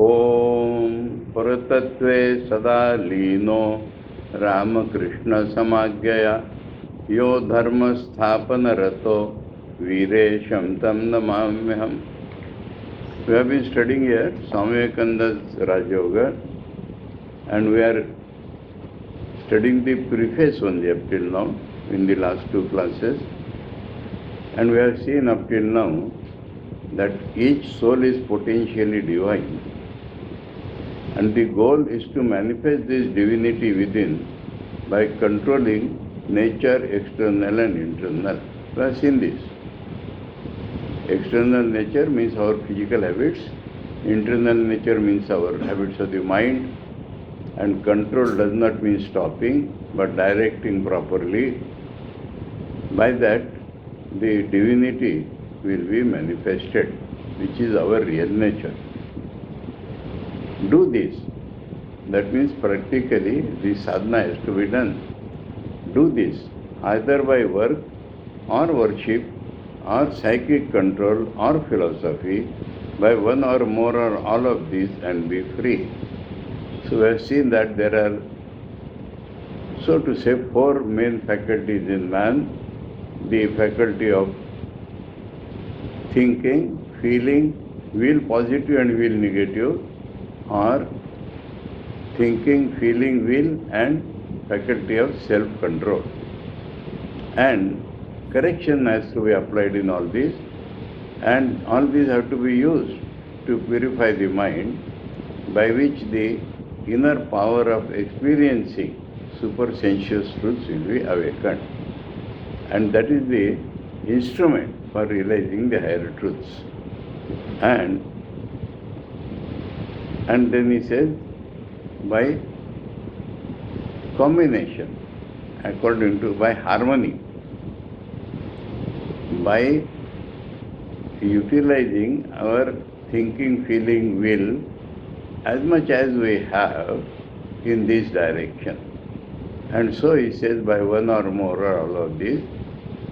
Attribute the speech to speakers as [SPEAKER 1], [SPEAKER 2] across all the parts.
[SPEAKER 1] ओम परतत्वे सदा लीनो रामकृष्ण समाज्ञया यो धर्म स्थापन रतो वीरेशम तम नमाम्यहम. We have been studying here Swami Vivekananda's Rajoga, and we are studying the preface only up till now in the last two classes, and we have seen up till now that each soul is potentially divine, and the goal is to manifest this divinity within by controlling nature, external and internal. We have seen this. External nature means our physical habits, internal nature means our habits of the mind, and control does not mean stopping but directing properly. By that, the divinity will be manifested, which is our real nature. Do this. That means practically the sadhana has to be done. Do this either by work or worship or psychic control or philosophy, by one or more or all of these, and be free. So we have seen that there are, so to say, four main faculties in man: the faculty of thinking, feeling, will positive and will negative, or thinking, feeling, will, and faculty of self-control. And correction has to be applied in all these, and all these have to be used to purify the mind, by which the inner power of experiencing supersensuous truths will be awakened. And that is the instrument for realizing the higher truths. And then he says, by combination, by harmony, by utilizing our thinking, feeling, will as much as we have in this direction. And so he says, by one or more or all of these,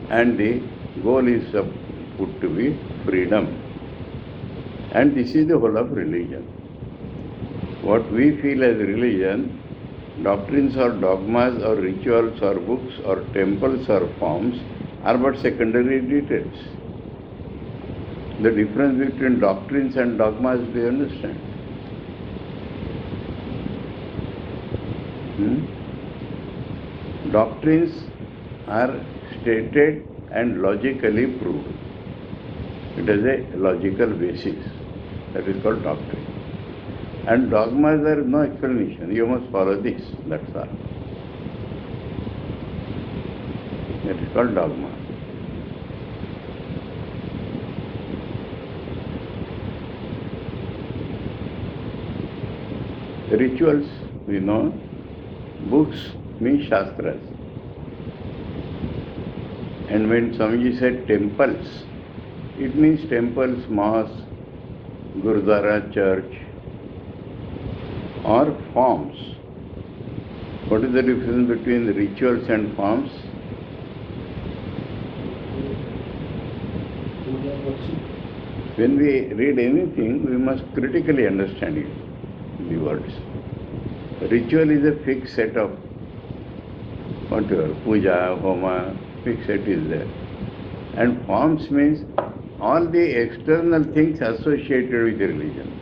[SPEAKER 1] and the goal is put to be freedom. And this is the whole of religion. What we feel as religion, doctrines or dogmas or rituals or books or temples or forms, are but secondary details. The difference between doctrines and dogmas, do you understand? Doctrines are stated and logically proved. It has a logical basis. That is called doctrine. And dogmas, there is no explanation. You must follow this. That's all. That is called dogma. Rituals, we know. Books mean shastras. And when Swamiji said temples, it means temples, mosques, Gurudwara, church, or forms. What is the difference between rituals and forms? When we read anything, we must critically understand it, the words. Ritual is a fixed set of whatever, puja, homa, fixed set is there. And forms means all the external things associated with religion.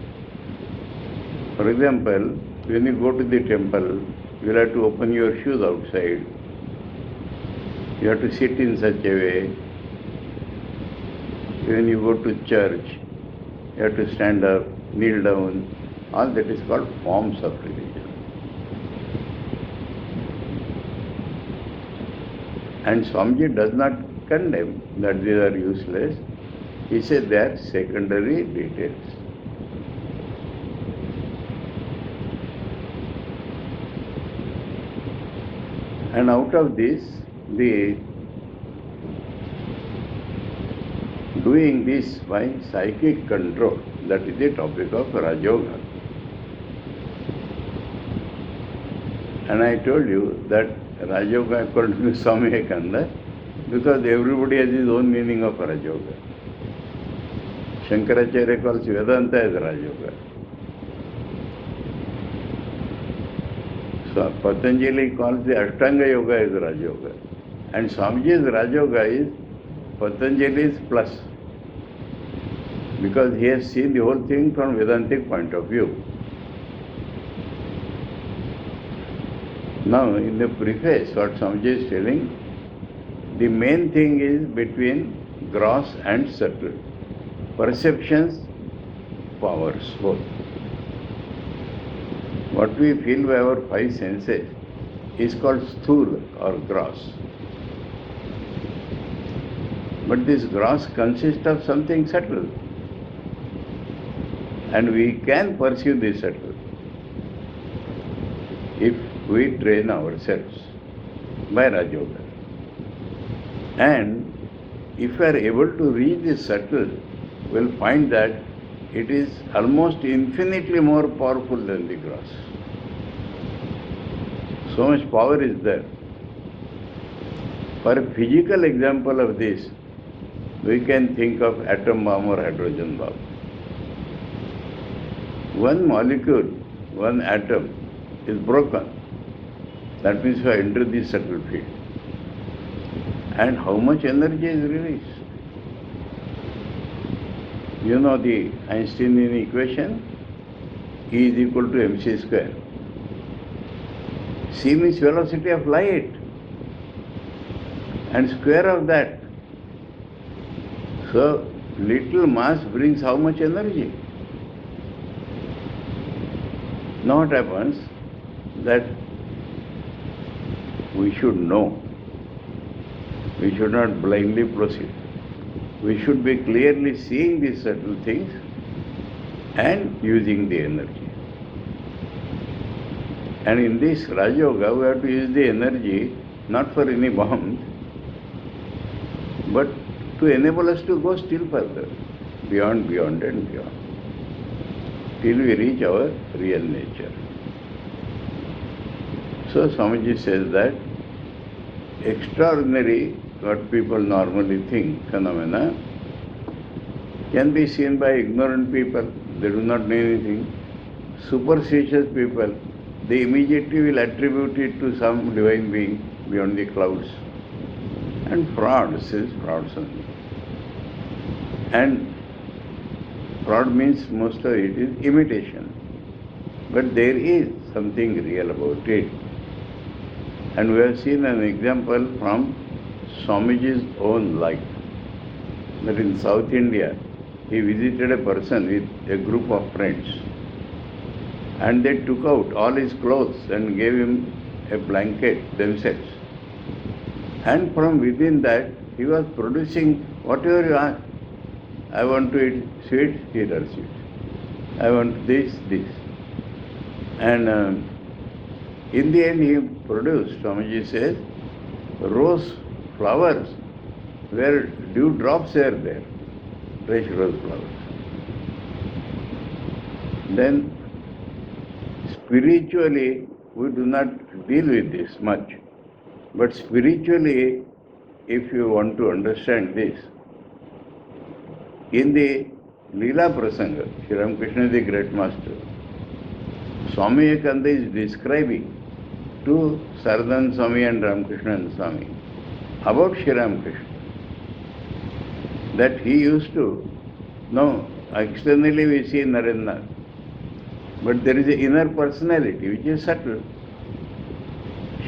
[SPEAKER 1] For example, when you go to the temple, you will have to open your shoes outside. You have to sit in such a way. When you go to church, you have to stand up, kneel down. All that is called forms of religion. And Swamiji does not condemn that these are useless. He says they are secondary details. And out of this, the doing this by psychic control, that is the topic of Rajoga. And I told you that Rajoga according to Swami Vivekananda, because everybody has his own meaning of Rajoga. Shankaracharya calls Vedanta as Rajoga. So Patanjali calls the Ashtanga Yoga as Raja Yoga. And Swamiji's Raja Yoga is Patanjali's plus. Because he has seen the whole thing from Vedantic point of view. Now, in the preface, what Swamiji is telling, the main thing is between gross and subtle. Perceptions, powers, both. What we feel by our five senses is called sthula or gross. But this gross consists of something subtle. And we can pursue this subtle if we train ourselves by Raja Yoga. And if we are able to reach this subtle, we will find that it is almost infinitely more powerful than the gross. So much power is there. For a physical example of this, we can think of atom bomb or hydrogen bomb. One molecule, one atom is broken. That means we enter the subtle field. And how much energy is released? You know the Einsteinian equation? E is equal to mc square. C means velocity of light. And square of that. So, little mass brings how much energy? Now what happens? That we should know. We should not blindly proceed. We should be clearly seeing these subtle things and using the energy. And in this Raja Yoga, we have to use the energy not for any bombs, but to enable us to go still further, beyond and beyond, till we reach our real nature. So Swamiji says that extraordinary, what people normally think, phenomena, can be seen by ignorant people. They do not know anything. Superstitious people, they immediately will attribute it to some divine being beyond the clouds. And frauds is frauds only. And fraud means most of it is imitation. But there is something real about it. And we have seen an example from Swamiji's own life. That in South India, he visited a person with a group of friends. And they took out all his clothes and gave him a blanket themselves. And from within that, he was producing whatever you ask. I want to eat sweet, he does it. I want this. And in the end, he produced, Swamiji says, rose flowers where dewdrops are there, fresh rose flowers. Then, spiritually, we do not deal with this much. But spiritually, if you want to understand this, in the Leela Prasanga, Sri Ramakrishna is the great master. Swami Vivekananda is describing to Sardan Swami and Ramakrishna Swami about Sri Ramakrishna. That he used to, no, externally we see Narendra, but there is an inner personality which is subtle.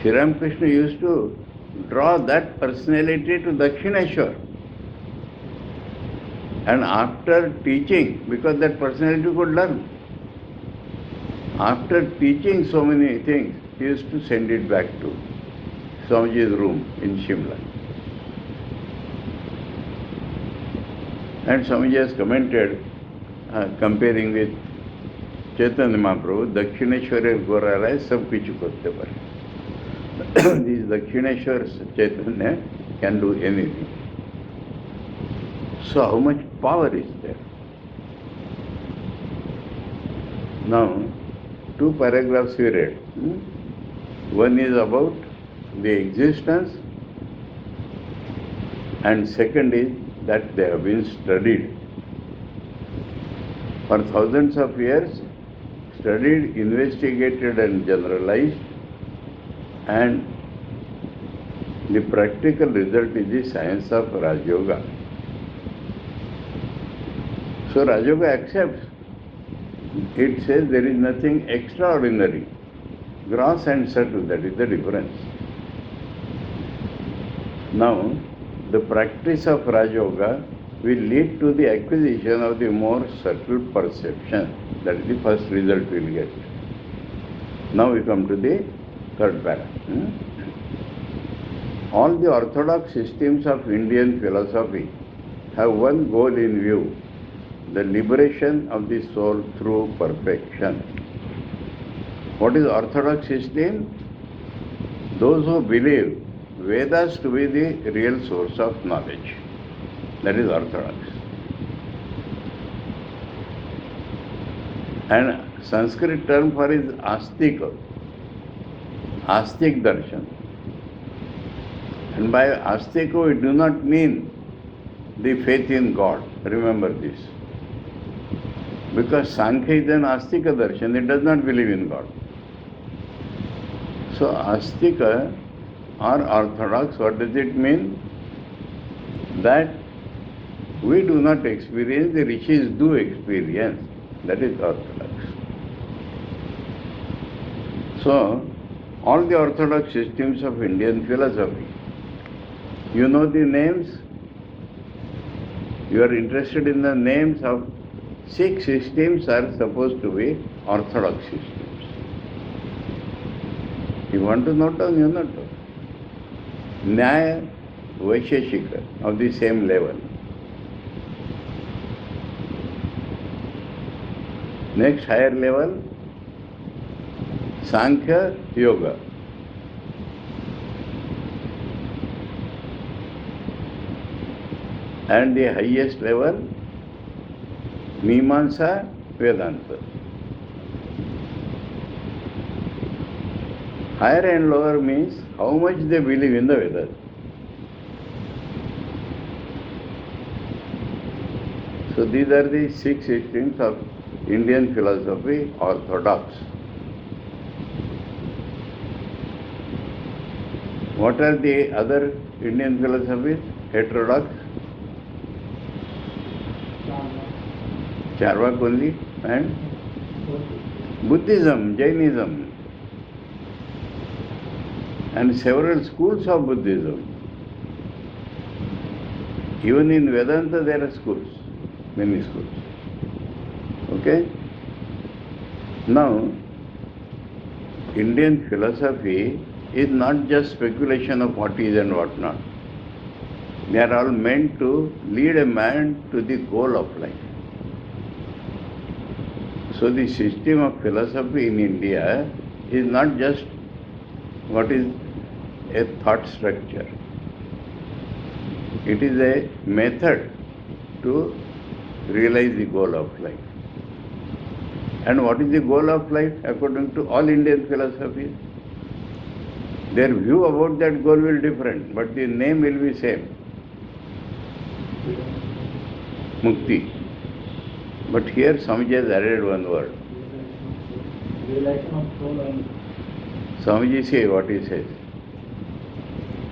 [SPEAKER 1] Sri Ramakrishna used to draw that personality to Dakshineshwar. And after teaching, because that personality could learn, after teaching so many things, he used to send it back to Swamiji's room in Shimla. And Swamiji has commented, comparing with Chaitanya Mahaprabhu, Dakshineshwar Gorara sab kichu korte pare. These Dakshineshwar Chaitanya can do anything. So how much power is there? Now, two paragraphs we read. One is about the existence, and second is that they have been studied. For thousands of years, studied, investigated and generalized, And the practical result is the science of Raj Yoga. So Raj Yoga accepts. It says there is nothing extraordinary, gross and subtle, that is the difference. Now, the practice of Raj Yoga will lead to the acquisition of the more subtle perception. That is the first result we will get. Now we come to the third para. All the orthodox systems of Indian philosophy have one goal in view: the liberation of the soul through perfection. What is orthodox system? Those who believe Vedas to be the real source of knowledge. That is orthodox. And Sanskrit term for is astika, astik darshan. And by astika we do not mean the faith in God. Remember this. Because Sankhya is an astika darshan, it does not believe in God. So astika or orthodox, what does it mean? That we do not experience, the rishis do experience. That is orthodox. So, all the orthodox systems of Indian philosophy, you know the names? You are interested in the names of 6 systems are supposed to be orthodox systems. You want to note down, you note down. Nyaya, Vaisheshika, of the same level. Next higher level, Sankhya, Yoga. And the highest level, Mimamsa, Vedanta. Higher and lower means how much they believe in the Vedas. So these are the 6 systems of Indian philosophy, orthodox. What are the other Indian philosophies? Heterodox? Charvak only? And Buddhism, Jainism. And several schools of Buddhism. Even in Vedanta there are schools, many schools. Okay? Now, Indian philosophy is not just speculation of what is and what not. They are all meant to lead a man to the goal of life. So the system of philosophy in India is not just what is a thought structure. It is a method to realize the goal of life. And what is the goal of life according to all Indian philosophies? Their view about that goal will be different, but the name will be same. Mukti. But here Swamiji has added one word. Swamiji says what he says.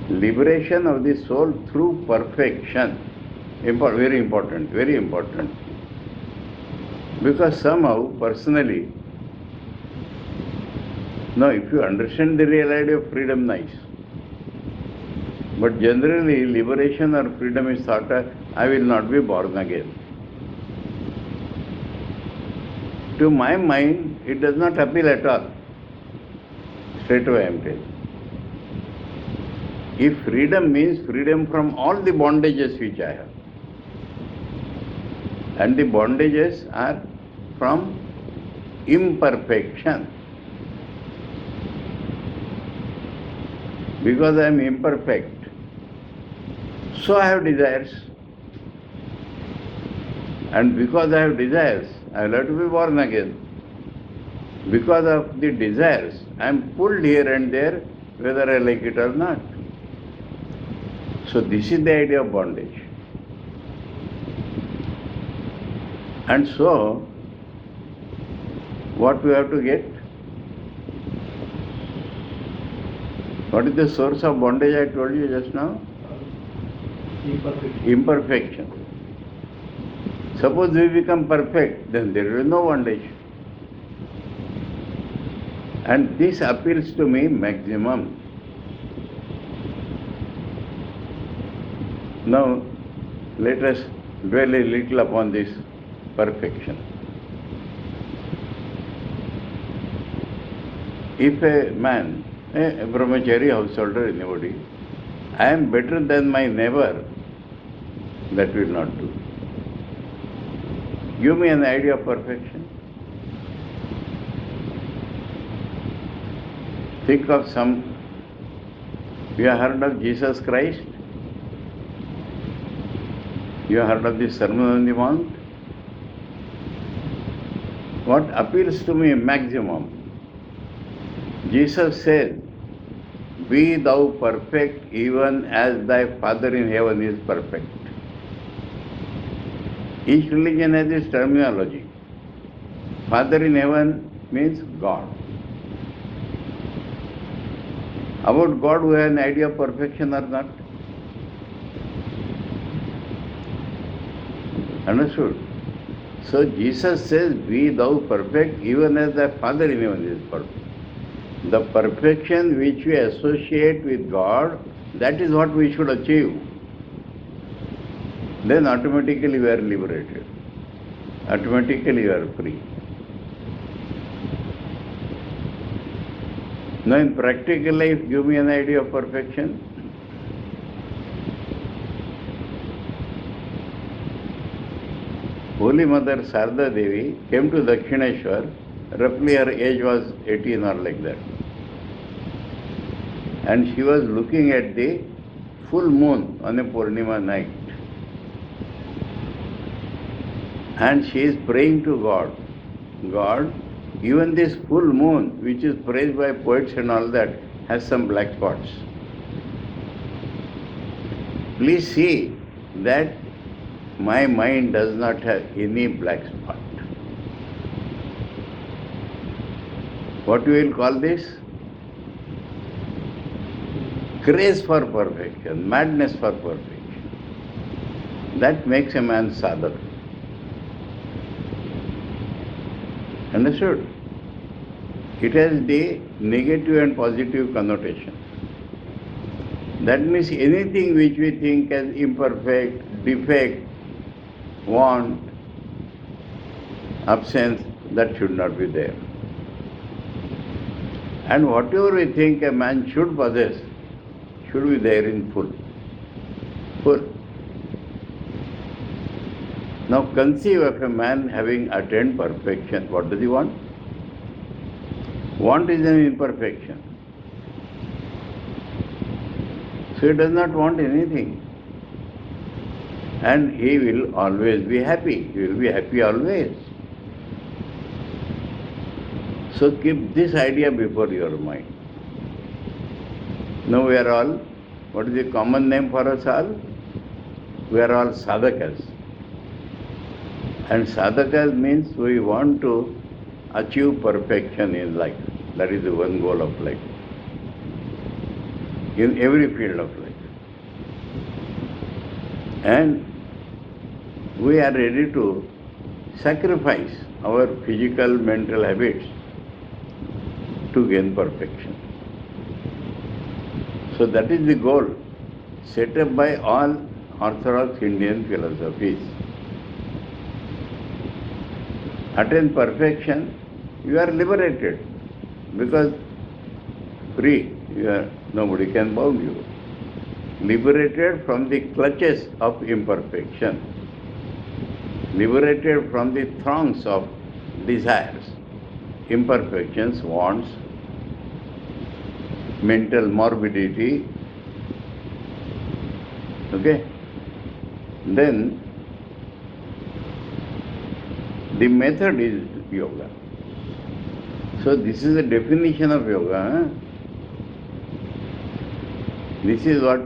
[SPEAKER 1] Liberation of the soul through perfection. Very important, very important. Because somehow, personally, now if you understand the real idea of freedom, nice. But generally, liberation or freedom is thought of, I will not be born again. To my mind, it does not appeal at all. Straight away I am telling. If freedom means freedom from all the bondages which I have, and the bondages are from imperfection. Because I am imperfect, so I have desires. And because I have desires, I will have to be born again. Because of the desires, I am pulled here and there, whether I like it or not. So this is the idea of bondage. And so, what we have to get? What is the source of bondage I told you just now? Imperfection. Suppose we become perfect, then there is no bondage. And this appeals to me maximum. Now, let us dwell a little upon this perfection. If a man, a brahmachari householder, anybody, I am better than my neighbor, that will not do. Give me an idea of perfection. Think of some, you have heard of Jesus Christ? You have heard of the Sermon on the Mount? What appeals to me maximum? Jesus said, "Be thou perfect even as thy Father in heaven is perfect." Each religion has its terminology. Father in heaven means God. About God, we have an idea of perfection or not? Understood? So Jesus says, "Be thou perfect even as thy Father in heaven is perfect." The perfection which we associate with God, that is what we should achieve. Then automatically we are liberated. Automatically you are free. Now in practical life, give me an idea of perfection. Holy Mother Sarda Devi came to Dakshineshwar. Roughly her age was 18 or like that. And she was looking at the full moon on a Purnima night. And she is praying to God. God, even this full moon, which is praised by poets and all that, has some black spots. Please see that my mind does not have any black spot. What we will call this? Craze for perfection, madness for perfection. That makes a man sadhak. Understood? It has the negative and positive connotation. That means anything which we think as imperfect, defect, want, absence, that should not be there. And whatever we think a man should possess, should be there in full. Full. Now conceive of a man having attained perfection. What does he want? Want is an imperfection. So he does not want anything. And he will always be happy. He will be happy always. So keep this idea before your mind. Now we are all, what is the common name for us all? We are all sadhakas. And sadhakas means we want to achieve perfection in life. That is the one goal of life. In every field of life. And we are ready to sacrifice our physical, mental habits to gain perfection. So that is the goal set up by all orthodox Indian philosophies. Attain perfection, you are liberated because free, nobody can bound you. Liberated from the clutches of imperfection, liberated from the throngs of desires, imperfections, wants, mental morbidity. Okay? Then the method is yoga. So this is the definition of yoga. This is what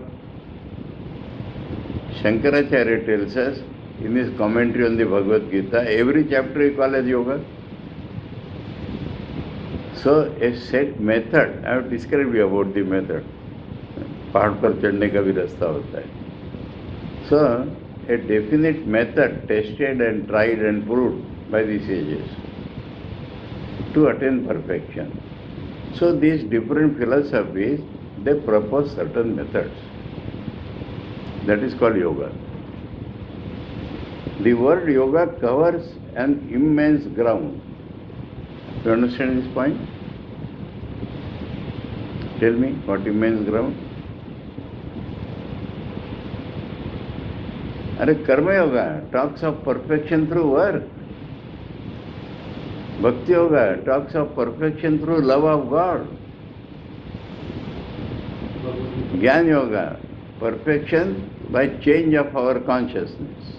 [SPEAKER 1] Shankaracharya tells us in his commentary on the Bhagavad Gita. Every chapter he calls as yoga. So a set method, I have described you about the method. पहाड़ पर चढ़ने का भी रास्ता होता है. So, a definite method tested and tried and proved by the sages to attain perfection. So, these different philosophies, they propose certain methods. That is called yoga. The word yoga covers an immense ground. You understand this point? Tell me, what immense ground? Karma Yoga talks of perfection through work. Bhakti Yoga talks of perfection through love of God. Jnana Yoga, perfection by change of our consciousness.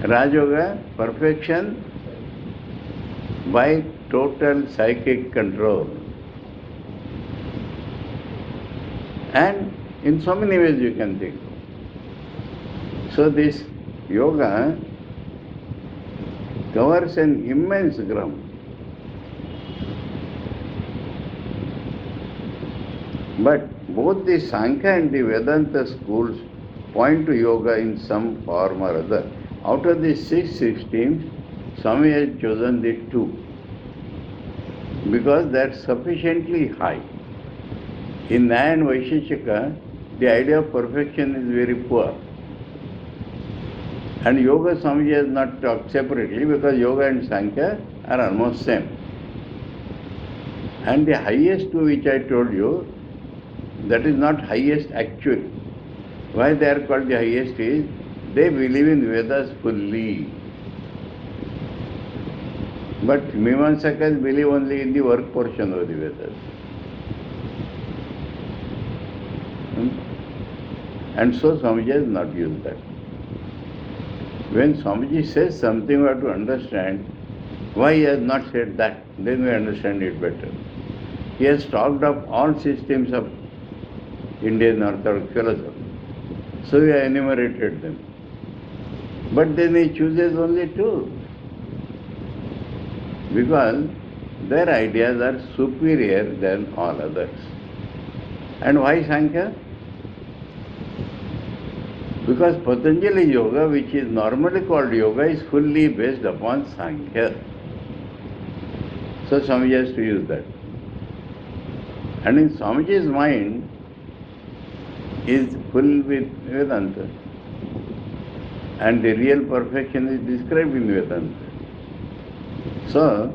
[SPEAKER 1] Raj Yoga, perfection by total psychic control. And in so many ways you can think. So this yoga covers an immense ground. But both the Sankhya and the Vedanta schools point to yoga in some form or other. Out of the 6 systems, Swami has chosen the 2 because they are sufficiently high. In Nyaya and Vaisheshika, the idea of perfection is very poor. And Yoga Swamiji has not talked separately because Yoga and Sankhya are almost same. And the highest 2 which I told you, that is not highest actually. Why they are called the highest is, they believe in Vedas fully. But Mimamsakas believe only in the work portion of the Vedas. And so Swamiji has not used that. When Swamiji says something, we have to understand why he has not said that. Then we understand it better. He has talked of all systems of Indian Orthodox philosophy. So we have enumerated them. But then he chooses only 2. Because their ideas are superior than all others. And why Sankhya? Because Patanjali Yoga, which is normally called yoga, is fully based upon Sankhya. So Swamiji has to use that. And in Swamiji's mind is full with Vedanta. And the real perfection is described in Vedanta. So,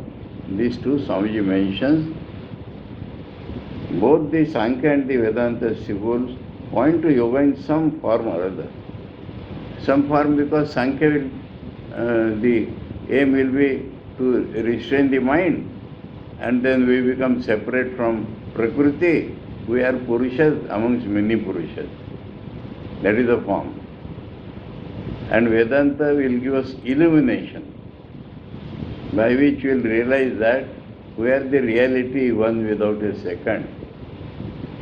[SPEAKER 1] these 2 Swamiji mentions, both the Sankhya and the Vedanta schools point to yoga in some form or other. Some form because Sankhya will, the aim will be to restrain the mind, and then we become separate from Prakriti. We are Purushas amongst many Purushas. That is the form. And Vedanta will give us illumination, by which we will realize that we are the reality one without a second,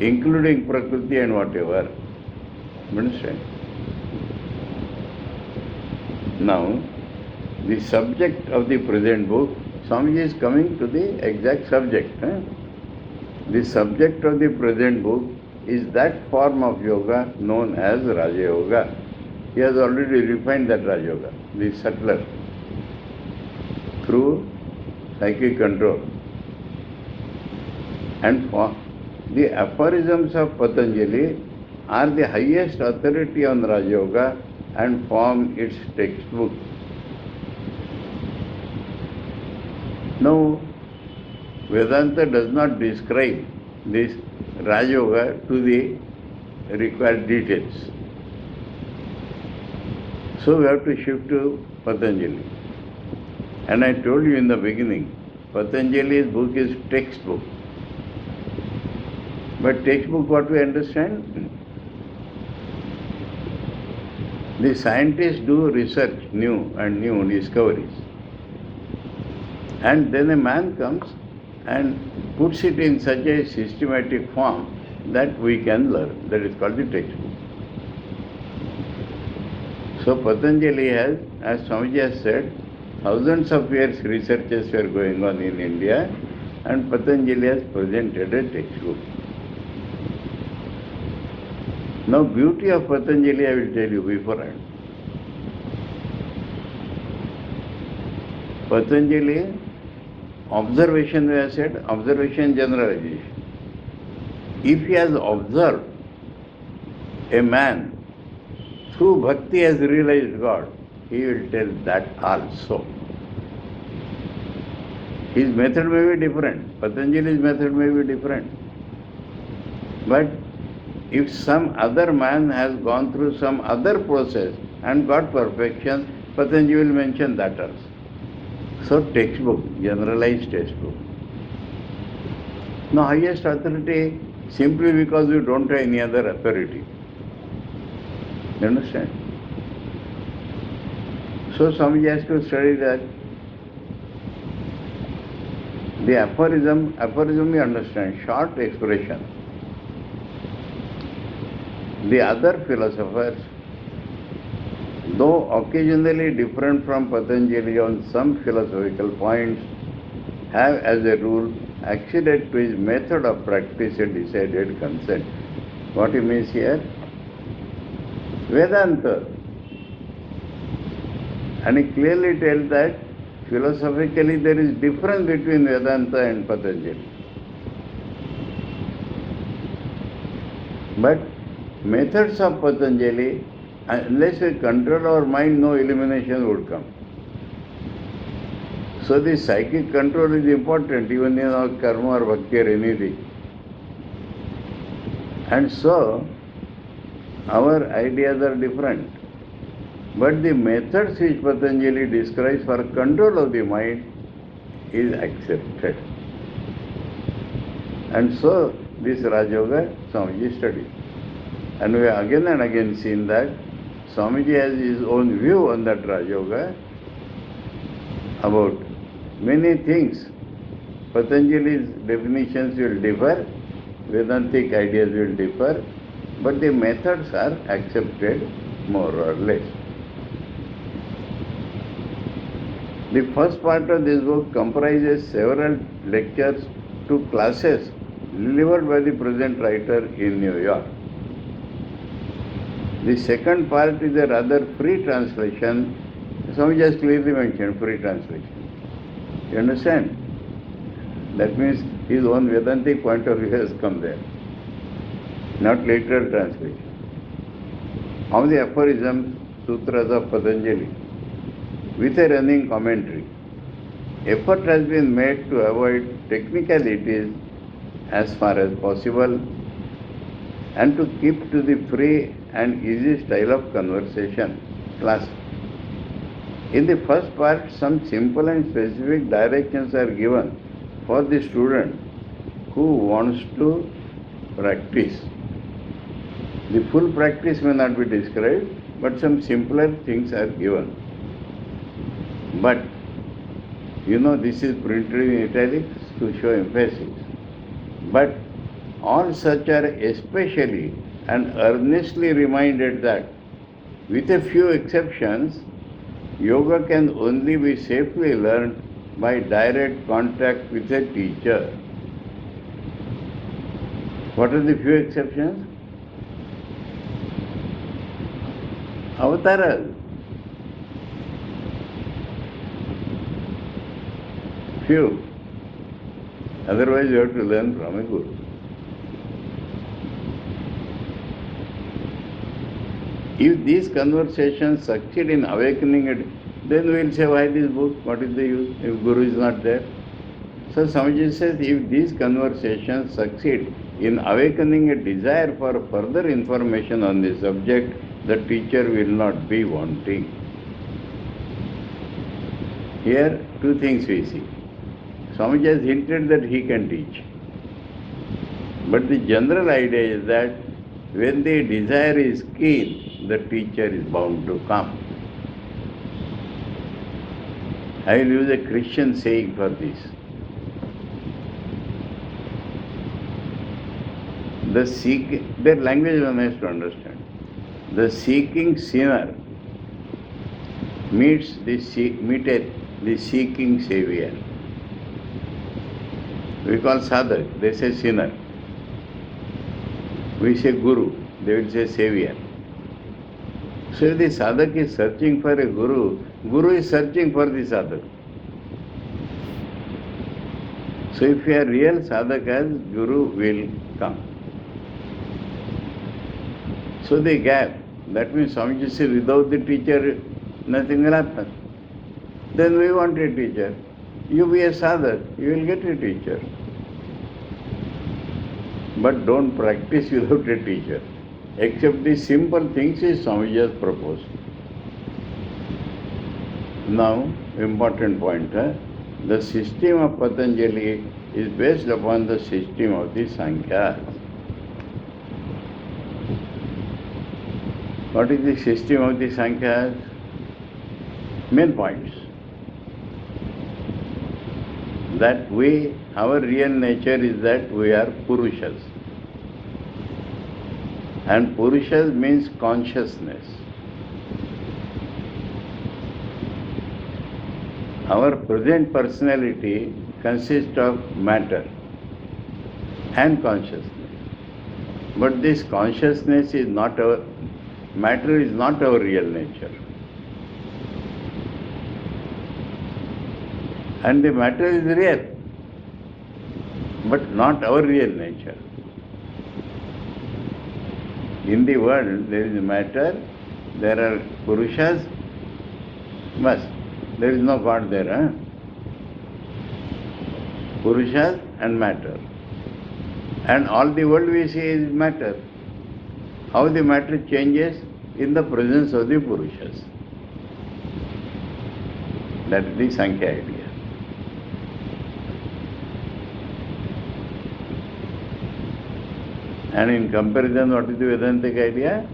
[SPEAKER 1] including Prakriti and whatever. Understand? Now, the subject of the present book, Swamiji is coming to the exact subject. The subject of the present book is that form of yoga known as Raja Yoga. He has already refined that Raja Yoga, the subtler, through psychic control. And the aphorisms of Patanjali are the highest authority on Raja Yoga and form its textbook. Now, Vedanta does not describe this Raja Yoga to the required details. So we have to shift to Patanjali. And I told you in the beginning, Patanjali's book is textbook. But textbook, what we understand? The scientists do research, new discoveries. And then a man comes and puts it in such a systematic form that we can learn. That is called the textbook. So Patanjali has, as Swamiji has said, thousands of years researches were going on in India, and Patanjali has presented a textbook. Now, beauty of Patanjali I will tell you beforehand. Patanjali, observation, we have said, observation generalization. If he has observed a man through bhakti has realized God, he will tell that also. His method may be different, Patanjali's method may be different. But if some other man has gone through some other process and got perfection, Patanjali will mention that also. So textbook, generalized textbook. Now highest authority simply because you don't have any other authority. You understand? So Swamiji has to study that. The aphorism you understand, short expression. The other philosophers, though occasionally different from Patanjali on some philosophical points, have as a rule acceded to his method of practice and decided consent. What he means here? Vedanta. And he clearly tells that philosophically there is difference between Vedanta and Patanjali. But methods of Patanjali, unless we control our mind, no illumination would come. So the psychic control is important even in our karma or bhakti or anything. And so our ideas are different. But the methods which Patanjali describes for control of the mind is accepted. And so this Rajayoga Swamiji studied. And we have again and again seen that Swamiji has his own view on that Rajayoga about many things. Patanjali's definitions will differ, Vedantic ideas will differ, but the methods are accepted more or less. The first part of this book comprises several lectures to classes delivered by the present writer in New York. The second part is a rather free translation. Swami just clearly mentioned free translation. You understand? That means his own Vedantic point of view has come there, not literal translation. Of the aphorisms, sutras of Patanjali, with a running commentary, effort has been made to avoid technicalities as far as possible and to keep to the free and easy style of conversation class. In the first part, some simple and specific directions are given for the student who wants to practice. The full practice may not be described, but some simpler things are given. But, this is printed in italics to show emphasis. But all such are especially and earnestly reminded that, with a few exceptions, yoga can only be safely learned by direct contact with a teacher. What are the few exceptions? Avataras. Few. Otherwise you have to learn from a guru. If these conversations succeed in awakening it, then we will say, why this book? What is the use if Guru is not there? So Swamiji says, if these conversations succeed in awakening a desire for further information on the subject, the teacher will not be wanting. Here, two things we see. Swamiji has hinted that he can teach. But the general idea is that when the desire is keen, the teacher is bound to come. I will use a Christian saying for this. Their language one has to understand. The seeking sinner meeteth the seeking Savior. We call sadhak, they say sinner. We say Guru. They will say savior. So if the sadhak is searching for a guru, guru is searching for the sadhak. So if you are real sadhakas, guru will come. So the gap, that means Swamiji says without the teacher, nothing will happen. Then we want a teacher. You be a sadhak, you will get a teacher. But don't practice without a teacher. Except the simple things is Swamiji has proposed. Now, important point. The system of Patanjali is based upon the system of the Sankhya. What is the system of the Sankhya? Main points. That we, our real nature is that we are Purushas. And Purushas means consciousness. Our present personality consists of matter and consciousness. But this consciousness is not our, matter is not our real nature. And the matter is real, but not our real nature. In the world, there is matter, there are Purushas, but there is no God there. Purushas and matter. And all the world we see is matter. How the matter changes? In the presence of the Purushas. That is the Sankhya idea. And in comparison, what is the Vedantic idea?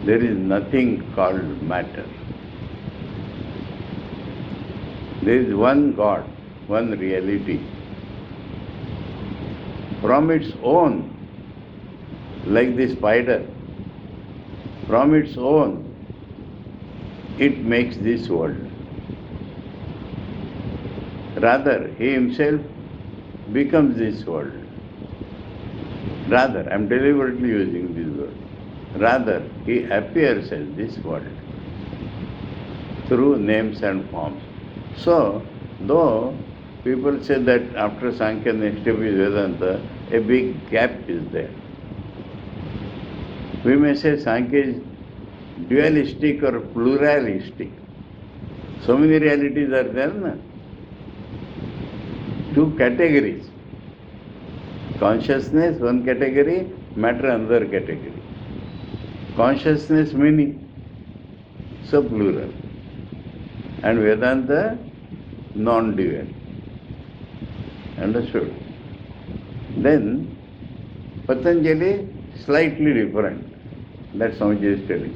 [SPEAKER 1] There is nothing called matter. There is one God, one reality. From its own, like the spider, from its own, it makes this world. Rather, he himself becomes this world. Rather, I am deliberately using this word. Rather, he appears as this world through names and forms. So, though people say that after Sankhya next step is Vedanta, a big gap is there. We may say Sankhya is dualistic or pluralistic. So many realities are there, na? Two categories. Consciousness, one category, matter, another category. Consciousness, many, so plural. And Vedanta, non-dual. Understood? Then, Patanjali, slightly different. That's how Swamiji is telling.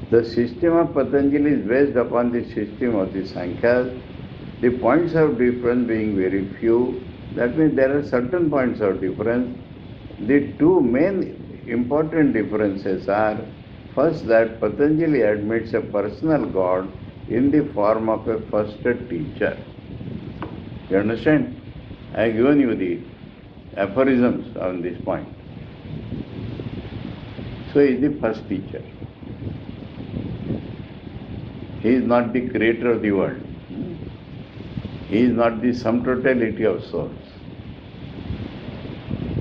[SPEAKER 1] The system of Patanjali is based upon the system of the Sankhya. The points of difference being very few. That means there are certain points of difference. The two main important differences are, first, that Patanjali admits a personal God in the form of a first teacher. You understand? I have given you the aphorisms on this point. So he is the first teacher. He is not the creator of the world. He is not the sum totality of souls.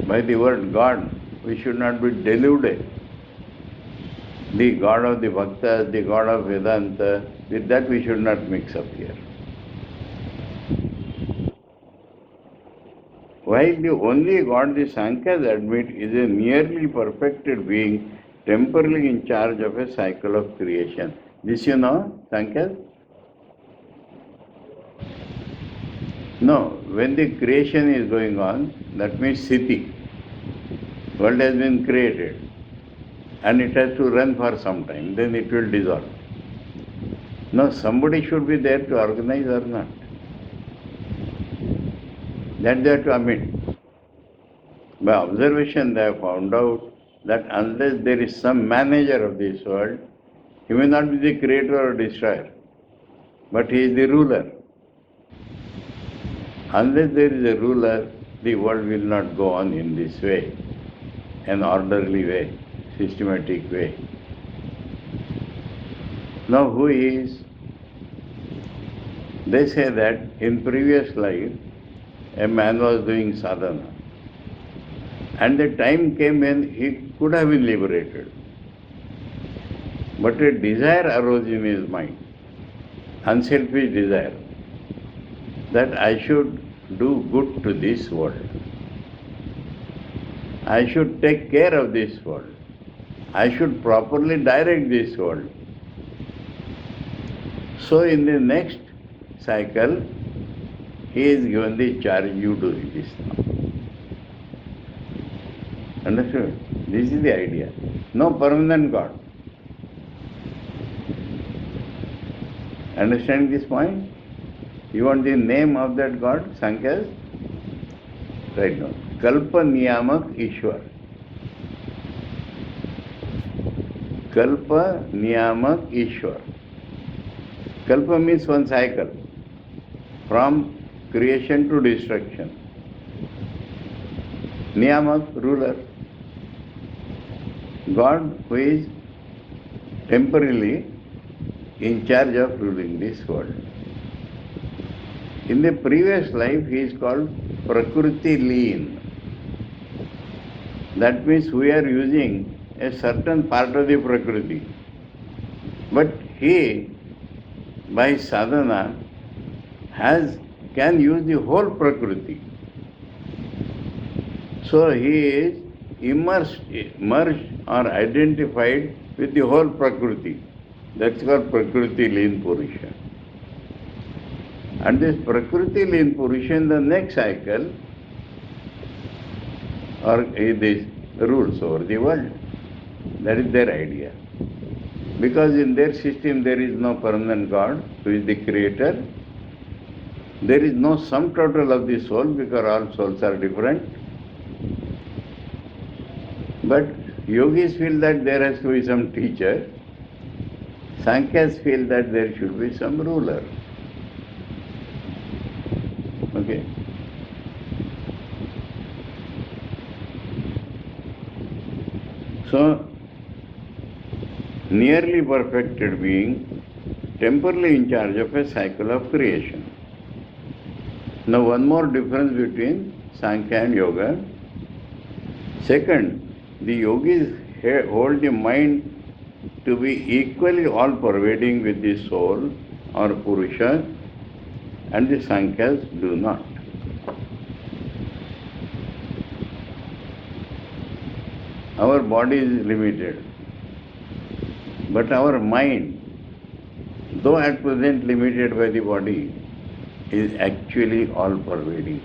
[SPEAKER 1] By the word God, we should not be deluded. The God of the Bhaktas, the God of Vedanta, with that we should not mix up here. While the only God the Sankhya's admit is a nearly perfected being temporarily in charge of a cycle of creation. This you know, Sankhya? No, when the creation is going on, that means Sthiti. World has been created and it has to run for some time, then it will dissolve. No, somebody should be there to organize or not. That they have to admit. By observation they have found out that unless there is some manager of this world, he may not be the creator or destroyer, but he is the ruler. Unless there is a ruler, the world will not go on in this way. an orderly way, systematic way. Now who is? They say that in previous life a man was doing sadhana and the time came when he could have been liberated. But a desire arose in his mind, unselfish desire, that I should do good to this world. I should take care of this world. I should properly direct this world. So in the next cycle, he is given the charge, you do this now. Understood? This is the idea. No permanent God. Understand this point? You want the name of that God, Sankhya? Right now. Kalpa Niyamak Ishwar. Kalpa Niyamak Ishwar. Kalpa means one cycle, from creation to destruction. Niyamak, ruler. God who is temporarily in charge of ruling this world. In the previous life, he is called Prakriti Leen. That means we are using a certain part of the Prakriti. But he, by sadhana, can use the whole Prakriti. So he is merged or identified with the whole Prakriti. That's called Prakriti Leen Purusha. And this Prakriti Leen Purusha in the next cycle or this rules over the world. That is their idea. Because in their system there is no permanent God who is the creator. There is no sum total of the soul because all souls are different. But yogis feel that there has to be some teacher. Sankhyas feel that there should be some ruler. Okay. So, nearly perfected being, temporarily in charge of a cycle of creation. Now, one more difference between Sankhya and Yoga. Second, the yogis hold the mind to be equally all-pervading with the soul or Purusha, and the Sankhyas do not. Our body is limited, but our mind, though at present limited by the body, is actually all-pervading.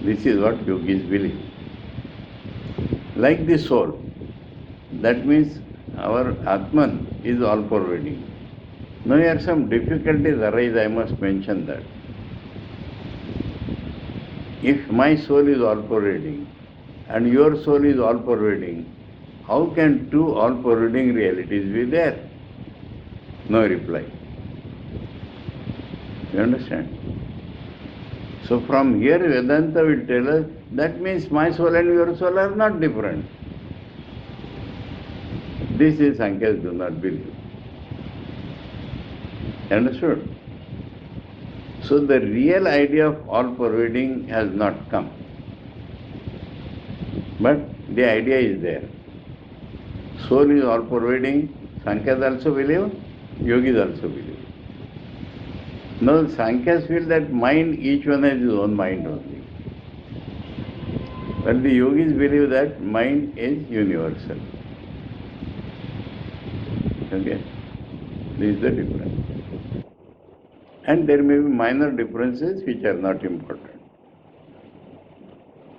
[SPEAKER 1] This is what yogis believe. Like the soul, that means our Atman is all-pervading. Now here some difficulties arise, I must mention that. If my soul is all-pervading and your soul is all-pervading, how can two all-pervading realities be there? No reply. You understand? So from here Vedanta will tell us that means my soul and your soul are not different. This is Sankhya's do not believe. Understood? So the real idea of all-pervading has not come. But the idea is there. Soul is all-pervading, Sankhya's also believe, yogis also believe. Now Sankhya's feel that mind, each one has his own mind only. But the yogis believe that mind is universal. Okay? This is the difference. And there may be minor differences which are not important.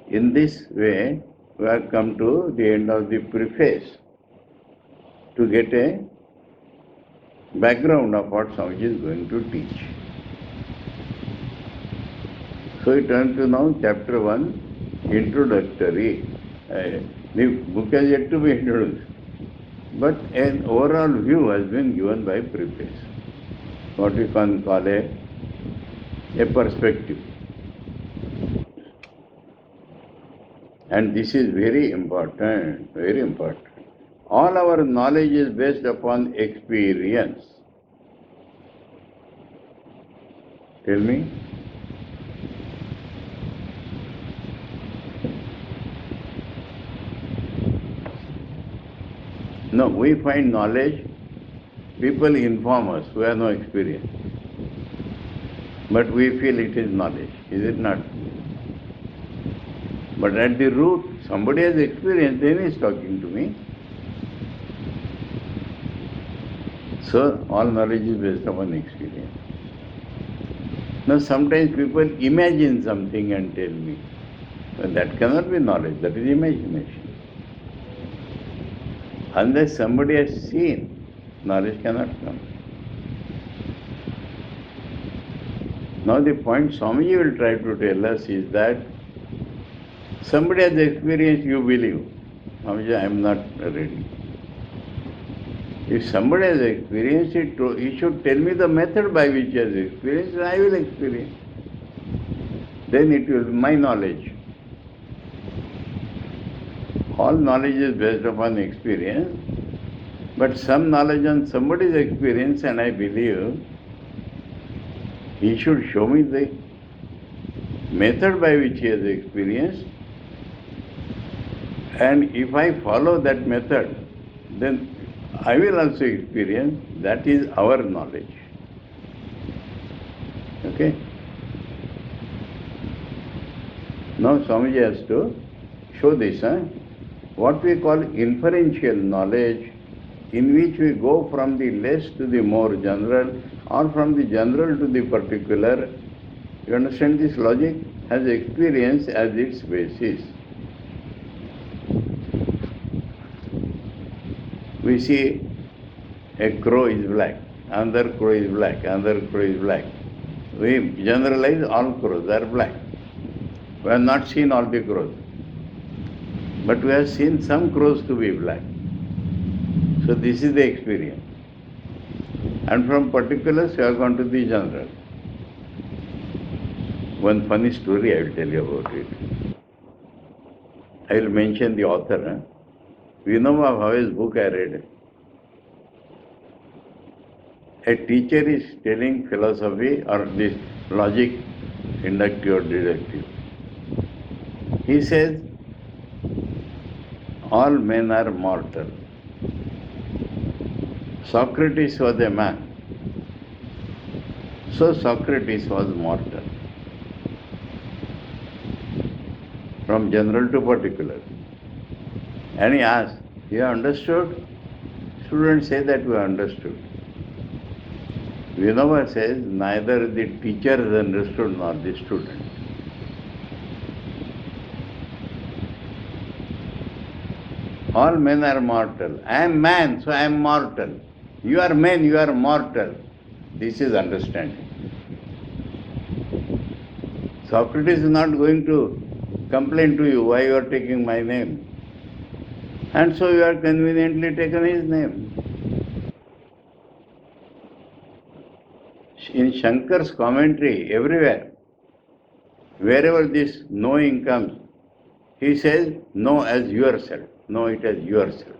[SPEAKER 1] In this way, we have come to the end of the preface to get a background of what Swamiji is going to teach. So we turn to now chapter 1, introductory. The book has yet to be introduced, but an overall view has been given by preface. What we can call a perspective. And this is very important, very important. All our knowledge is based upon experience. Tell me. No, we find knowledge, people inform us who have no experience. But we feel it is knowledge, is it not? But at the root, somebody has experience, then he is talking to me. So, all knowledge is based upon experience. Now, sometimes people imagine something and tell me. But that cannot be knowledge, that is imagination. Unless somebody has seen, knowledge cannot come. Now the point Swamiji will try to tell us is that somebody has experienced, you believe. Swamiji, I am not ready. If somebody has experienced it, he should tell me the method by which he has experienced, and I will experience. Then it will be my knowledge. All knowledge is based upon experience, but some knowledge on somebody's experience, and I believe he should show me the method by which he has experienced, and if I follow that method, then I will also experience. That is our knowledge. Okay? Now Swamiji has to show this. What we call inferential knowledge, in which we go from the less to the more general, or from the general to the particular. You understand this logic? Has experience as its basis. We see a crow is black, another crow is black, another crow is black. We generalize all crows are black. We have not seen all the crows, but we have seen some crows to be black. So this is the experience. And from particulars we have gone to the general. One funny story I will tell you about it. I will mention the author. Vinoba Bhave's book I read. A teacher is telling philosophy or this logic, inductive or deductive. He says, all men are mortal. Socrates was a man. So Socrates was mortal. From general to particular. And he asked, you have understood? Students say that we understood. Vinoba says, neither the teacher has understood nor the student. All men are mortal. I am man, so I am mortal. You are man, you are mortal. This is understanding. Socrates is not going to complain to you why you are taking my name. And so you are conveniently taken his name. In Shankar's commentary, everywhere, wherever this knowing comes, he says, know as yourself. Know it as yourself.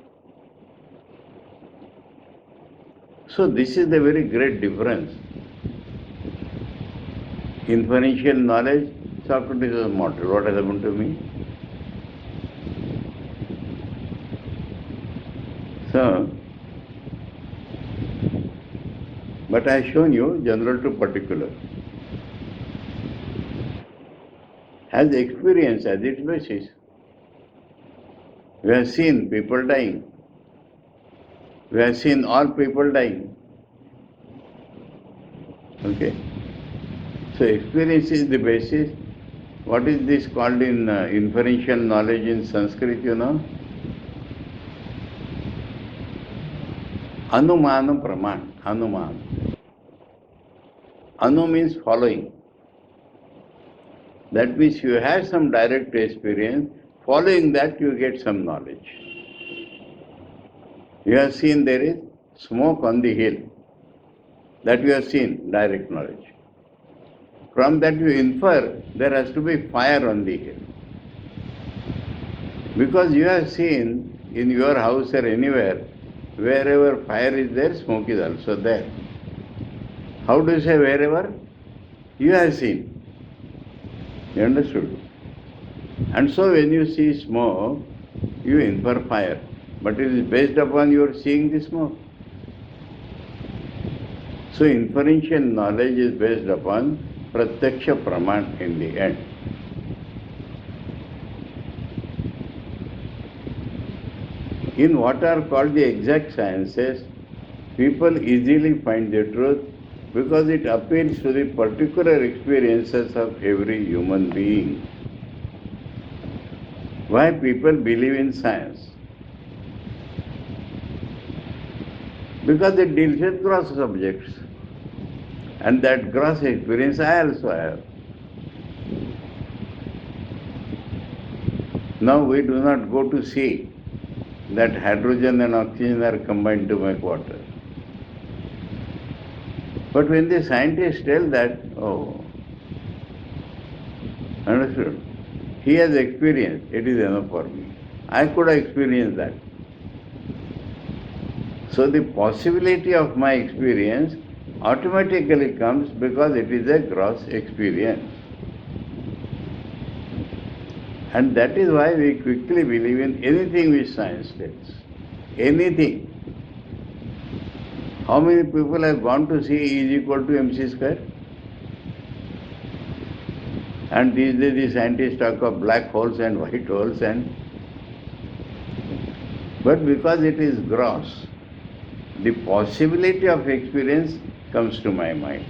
[SPEAKER 1] So this is the very great difference. Inferential knowledge, Socrates was mortal. What has happened to me? So, but I have shown you general to particular. Has experience as its basis. We have seen people dying. We have seen all people dying. Okay. So experience is the basis. What is this called in inferential knowledge in Sanskrit, you know? Anumana praman. Anuman. Anu means following. That means you have some direct experience. Following that you get some knowledge. You have seen there is smoke on the hill. That you have seen, direct knowledge. From that you infer there has to be fire on the hill. Because you have seen in your house or anywhere, wherever fire is there, smoke is also there. How do you say wherever? You have seen. You understood? And so when you see smoke, you infer fire. But it is based upon your seeing the smoke. So inferential knowledge is based upon pratyaksha praman in the end. In what are called the exact sciences, people easily find the truth because it appeals to the particular experiences of every human being. Why people believe in science? Because it deals with gross subjects. And that gross experience I also have. Now we do not go to see that hydrogen and oxygen are combined to make water. But when the scientists tell that, oh, understood? He has experienced, it is enough for me. I could have experienced that. So the possibility of my experience automatically comes because it is a gross experience. And that is why we quickly believe in anything which science tells. Anything. How many people have gone to see E is equal to mc square? And these days the scientists talk of black holes and white holes but because it is gross, the possibility of experience comes to my mind.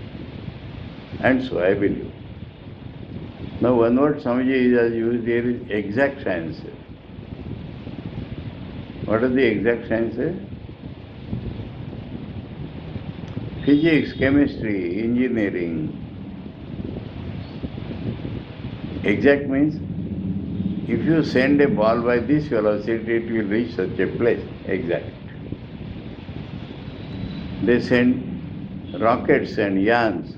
[SPEAKER 1] And so I believe. Now one word Swamiji has used here is exact sciences. What are the exact sciences? Physics, chemistry, engineering. Exact means if you send a ball by this velocity, it will reach such a place. Exact. They send rockets and yans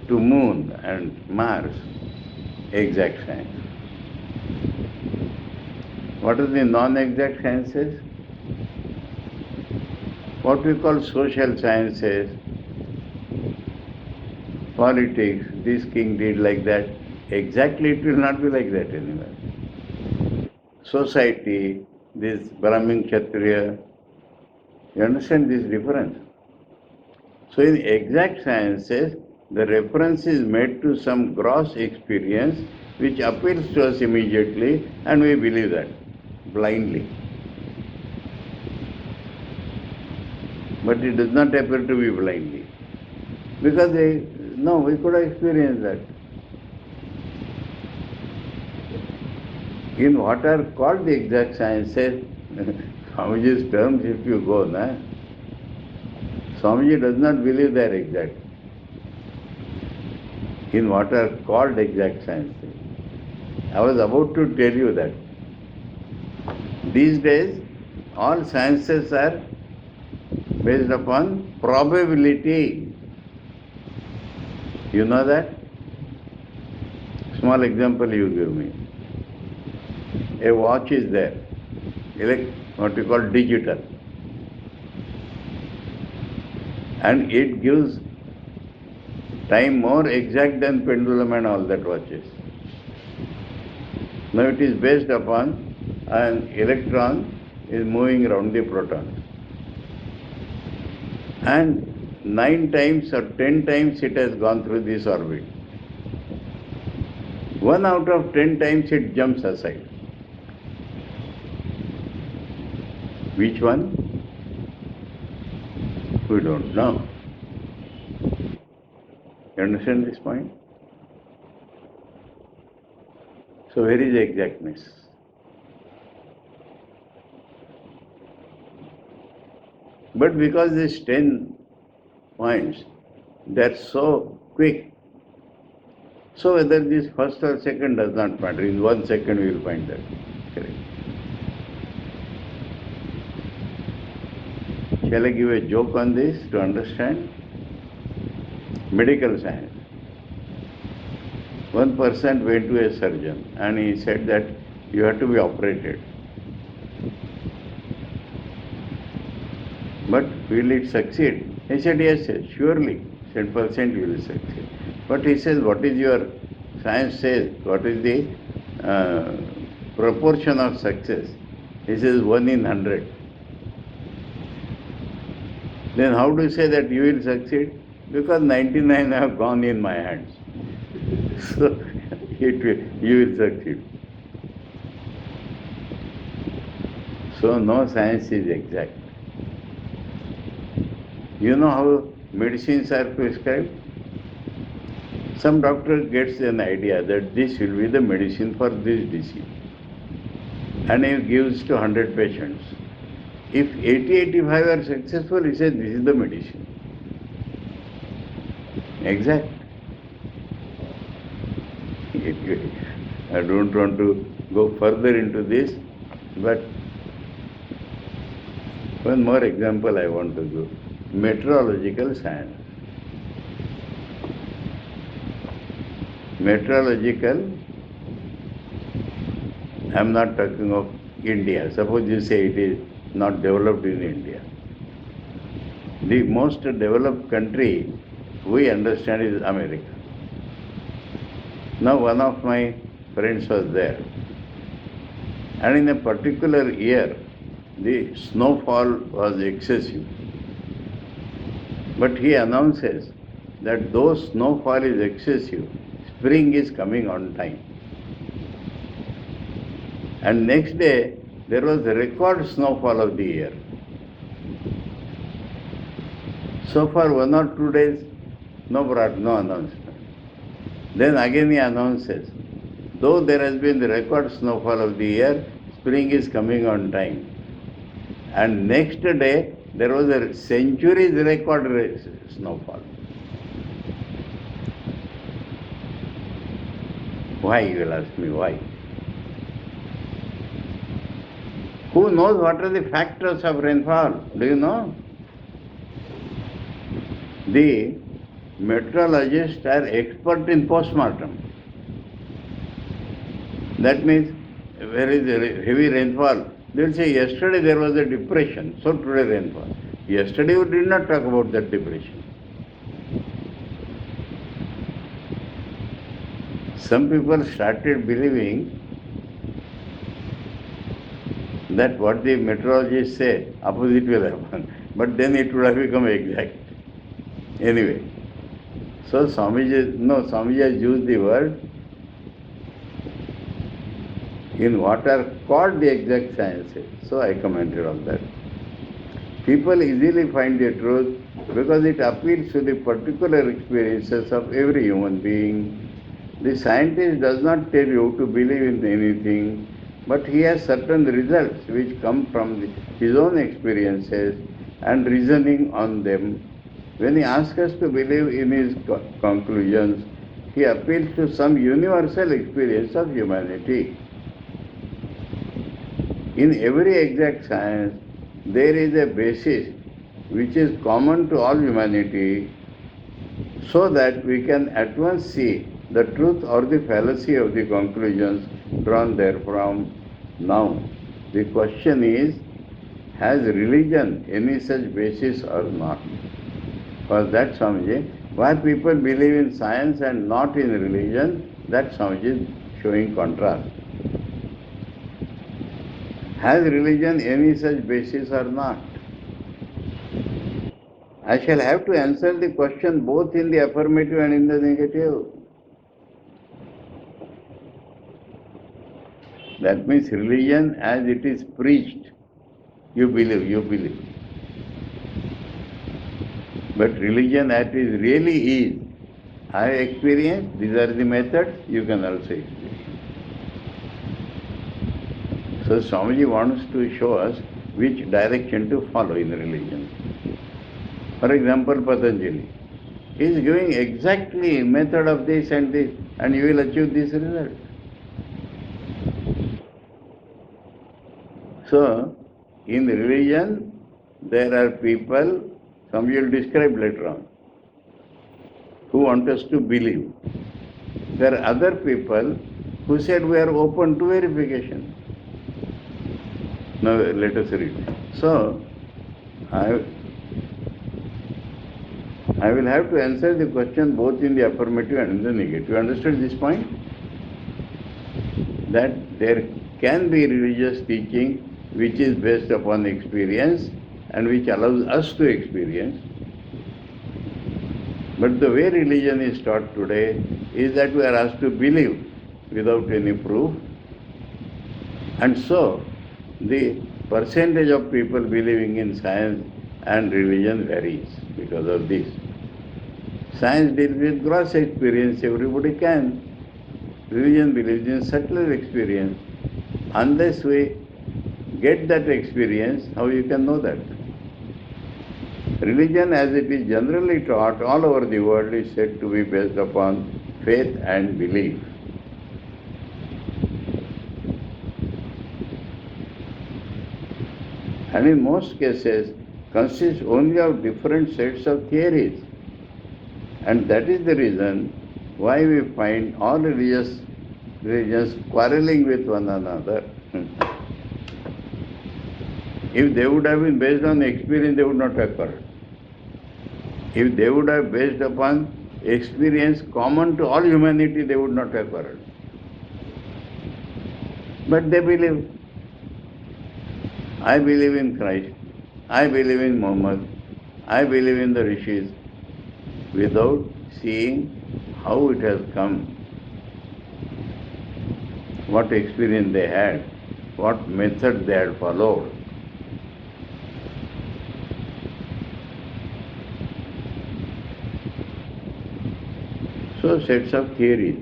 [SPEAKER 1] to Moon and Mars. Exact science. What are the non-exact sciences? What we call social sciences, politics, this king did like that. Exactly it will not be like that anywhere. Society, this Brahmin Kshatriya, you understand this difference? So in exact sciences, the reference is made to some gross experience which appeals to us immediately and we believe that blindly. But it does not appear to be blindly. Because we could have experienced that. In what are called the exact sciences, Swamiji's terms if you go, Swamiji does not believe they are exact. In what are called exact sciences. I was about to tell you that. These days, all sciences are based upon probability. You know that? Small example you give me. A watch is there, what you call digital. And it gives time more exact than pendulum and all that watches. Now it is based upon an electron is moving around the proton. And 9 times or 10 times it has gone through this orbit. 1 out of 10 times it jumps aside. Which one? We don't know. You understand this point? So where is exactness? But because these 10 points, they are so quick, so whether this first or second does not matter. In 1 second we will find that. Correct. Shall I give a joke on this to understand? Medical science. One person went to a surgeon and he said that You have to be operated. But will it succeed? He said, yes, yes, surely, 10% you will succeed. But he says, what is your, science says, what is the proportion of success? He says 1 in 100. Then how do you say that you will succeed? Because 99 have gone in my hands. So you will succeed. So no science is exact. You know how medicines are prescribed? Some doctor gets an idea that this will be the medicine for this disease, and he gives to 100 patients. If 80-85 are successful, he says this is the medicine. Exact. I don't want to go further into this, but one more example I want to give. Meteorological science. Meteorological, I am not talking of India. Suppose you say it is not developed in India. The most developed country we understand is America. Now one of my friends was there, and in a particular year the snowfall was excessive. But he announces that though snowfall is excessive, spring is coming on time. And next day, there was a record snowfall of the year. So for 1 or 2 days, no announcement. Then again he announces, though there has been the record snowfall of the year, spring is coming on time. And next day, there was a century's record snowfall. Why, you will ask me, why? Who knows what are the factors of rainfall? Do you know? The meteorologists are expert in postmortem. That means, where is the heavy rainfall? They will say, yesterday there was a depression, so today rainfall. Yesterday we did not talk about that depression. Some people started believing that what the meteorologists say, opposite will happen. But then it would have become exact. Anyway, so Swamiji has used the word in what are called the exact sciences. So I commented on that. People easily find the truth because it appeals to the particular experiences of every human being. The scientist does not tell you to believe in anything, but he has certain results which come from his own experiences and reasoning on them. When he asks us to believe in his conclusions, he appeals to some universal experience of humanity. In every exact science, there is a basis which is common to all humanity, so that we can at once see the truth or the fallacy of the conclusions drawn therefrom. Now, the question is, has religion any such basis or not? For that, Swamiji, why people believe in science and not in religion, that Swamiji is showing contrast. Has religion any such basis or not? I shall have to answer the question both in the affirmative and in the negative. That means religion as it is preached, you believe. But religion as it really is, I have experienced, these are the methods, you can also experience. So Swamiji wants to show us which direction to follow in religion. For example, Patanjali is giving exactly method of this and this, and you will achieve this result. So, in religion, there are people, some you will describe later on, who want us to believe. There are other people who said we are open to verification. Now let us read. So, I will have to answer the question both in the affirmative and in the negative. You understood this point? That there can be religious teaching which is based upon experience and which allows us to experience. But the way religion is taught today is that we are asked to believe without any proof. And so, the percentage of people believing in science and religion varies because of this. Science deals with gross experience, everybody can. Religion believes in subtler experience. Unless we get that experience, how you can know that? Religion, as it is generally taught all over the world, is said to be based upon faith and belief. And in most cases consists only of different sets of theories. And that is the reason why we find all religions quarreling with one another. If they would have been based on experience, they would not have quarreled. If they would have based upon experience common to all humanity, they would not have quarreled. But they believe. I believe in Christ. I believe in Muhammad. I believe in the rishis, without seeing how it has come, what experience they had, what method they had followed. So sets of theories.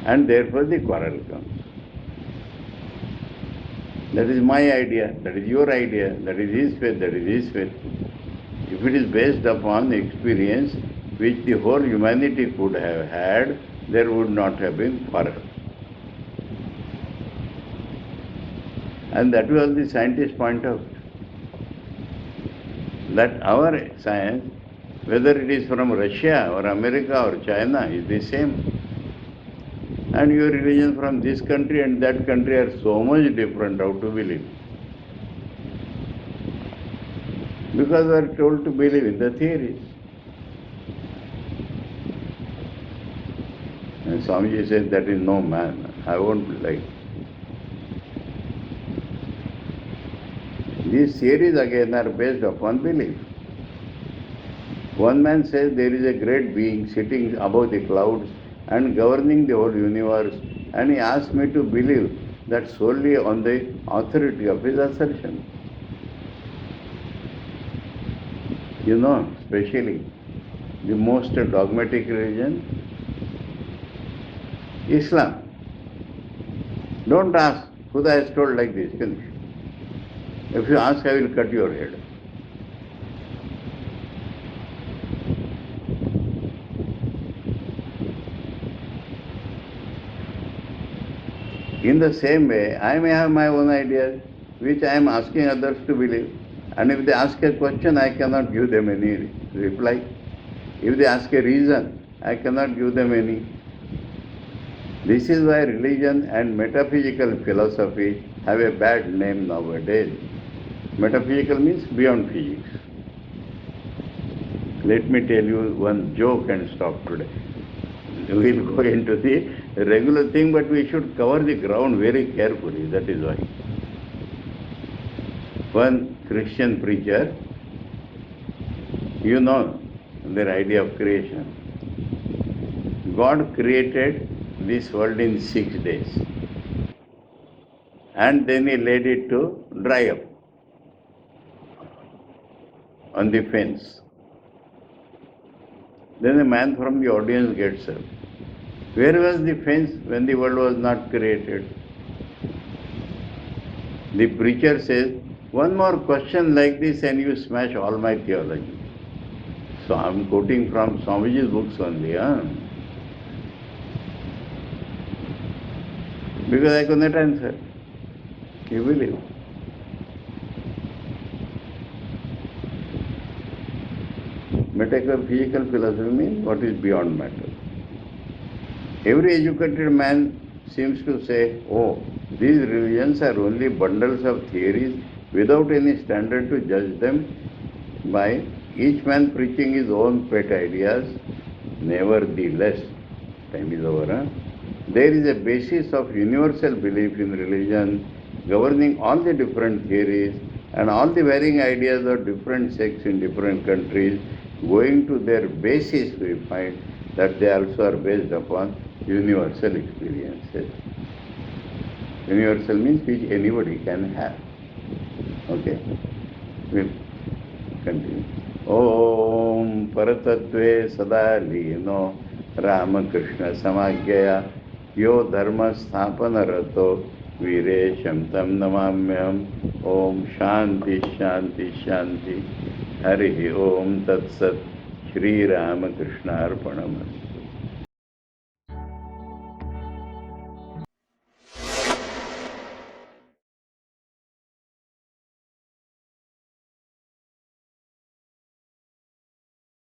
[SPEAKER 1] And therefore the quarrel comes. That is my idea, that is your idea, that is his faith, that is his faith. If it is based upon experience which the whole humanity could have had, there would not have been quarrel. And that was the scientists point out. That our science, whether it is from Russia or America or China, is the same. And your religion from this country and that country are so much different, how to believe? Because we are told to believe in the theories. And Swamiji says that is no man. I won't like. These theories again are based upon belief. One man says there is a great being sitting above the clouds and governing the whole universe, and he asked me to believe that solely on the authority of his assertion. You know, especially the most dogmatic religion, Islam. Don't ask, Khuda has told like this, finish. If you ask, I will cut your head. In the same way, I may have my own ideas, which I am asking others to believe. And if they ask a question, I cannot give them any reply. If they ask a reason, I cannot give them any. This is why religion and metaphysical philosophy have a bad name nowadays. Metaphysical means beyond physics. Let me tell you one joke and stop today. We will go into the regular thing, but we should cover the ground very carefully. That is why. One Christian preacher, you know their idea of creation. God created this world in 6 days. And then he let it to dry up on the fence. Then a man from the audience gets up. Where was the fence when the world was not created? The preacher says, one more question like this and you smash all my theology. So I am quoting from Swamiji's books only. Because I could not answer. You believe? Metaphysical philosophy means what is beyond matter. Every educated man seems to say, oh, these religions are only bundles of theories without any standard to judge them by, each man preaching his own pet ideas. Nevertheless, time is over, huh? There is a basis of universal belief in religion governing all the different theories and all the varying ideas of different sects in different countries. Going to their basis, we find that they also are based upon universal experiences. Universal means which anybody can have. Okay? We'll continue. Om Paratatve Sada Lino Ramakrishna Samagya Yo Dharma Sthapana Rato Viresham Tam Namamyam. Om Shanti Shanti Shanti. Hari Om Tat Sat. Shri Ramakrishna Arpanam.